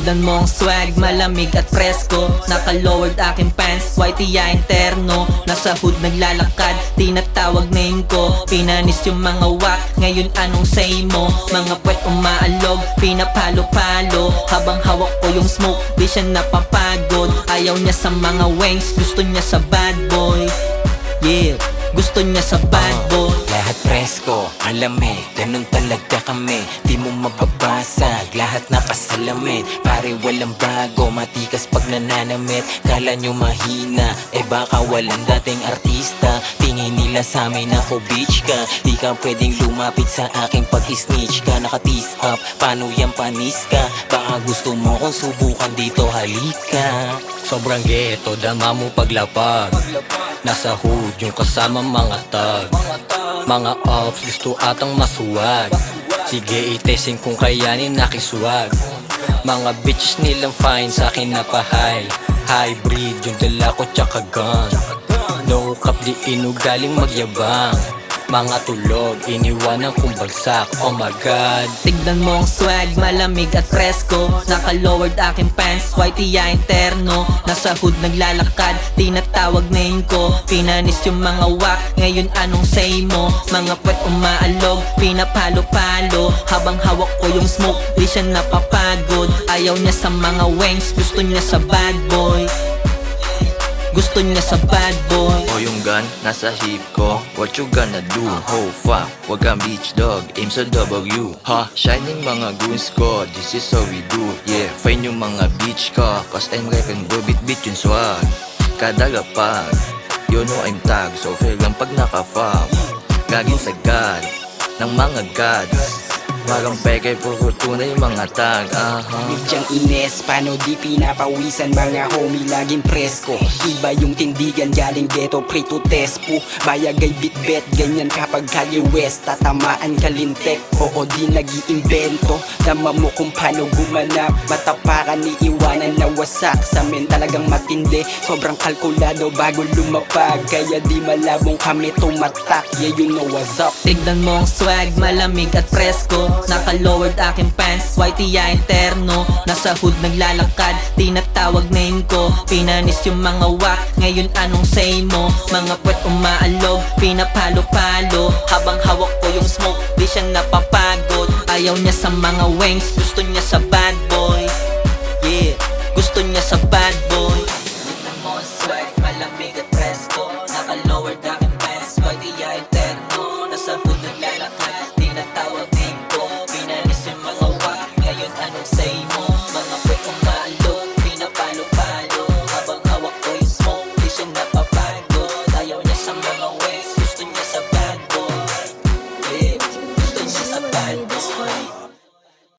Tignan mo ang swag, malamig at presko. Naka-lowered aking pants, whitey interno. Nasa hood naglalakad, tinatawag name ko. Pinanis yung mga wak, ngayon anong say mo? Mga puwet umaalog, pinapalo-palo. Habang hawak ko yung smoke, di siya napapagod. Ayaw niya sa mga wangs, gusto niya sa bad boy. Yeah, gusto niya sa bad boy. Lahat presko, malamig, ganun talaga kami. Di mo mababasag, lahat napasalamin. Pare walang bago, matikas pag nananamit. Kala nyo mahina, baka walang dating artista. Tingin nila sa amin ako bitch ka. Di ka pwedeng lumapit sa aking pag-snitch ka. Naka-tease up, paano yan panis ka? Baka gusto mo kong subukan dito, halika. Sobrang ghetto, dama mo paglapag. Nasa hood yung kasama mga tag. Mga ops gusto atang masuwag. Sige itesting kung kayanin nakiswag. Mga bitches nilang fine sa akin na pa-high. Hybrid yung dala ko tsaka gun. No cap di inugaling magyabang. Mga tulog, iniwanan kong bagsak, oh my god. Tignan mo ang swag, malamig at presko. Naka-lowered aking pants, whitey interno. Nasa hood naglalakad, tinatawag name ko. Pinanis yung mga wak, ngayon anong say mo? Mga puwet umaalog, pinapalo-palo. Habang hawak ko yung smoke, di siya napapagod. Ayaw niya sa mga wangs, gusto niya sa bad boy. Gusto niya sa bad boy. O yung gun, nasa hip ko. What you gonna do? Oh fuck, wag kang bitch dog, aim sa W. Ha, shining mga goons ko, this is how we do. Yeah, fine yung mga bitch ko, cause I'm rapping bro, bit yung swag. Kadagapag, you know I'm tag, so fair lang pag naka-fab. Gagin sa god, ng mga gods. Walang peke, puro tunay mga tag. Bidyang ines, paano di pinapawisan mga homie laging presko. Iba yung tindigan galing ghetto, pre to test po. Bayagay bitbet, ganyan kapag Kanye West. Tatamaan kalintek, oo di nag-iimbento. Dama mo kung paano gumanap, matapakan ni iwanan na wasak. Sa men talagang matindi, sobrang kalkulado bago lumapag. Kaya di malabong kami tumatak, yeah you know what's up. Tignan mo ang swag, malamig at presko. Naka-lowered aking pants, whitey interno. Nasa hood naglalakad, tinatawag name ko. Pinanis yung mga wak, ngayon anong say mo? Mga puwet umaalog, pinapalo-palo. Habang hawak ko yung smoke, di siya napapagod. Ayaw niya sa mga wangs, gusto niya sa bad boy. Yeah, gusto niya sa bad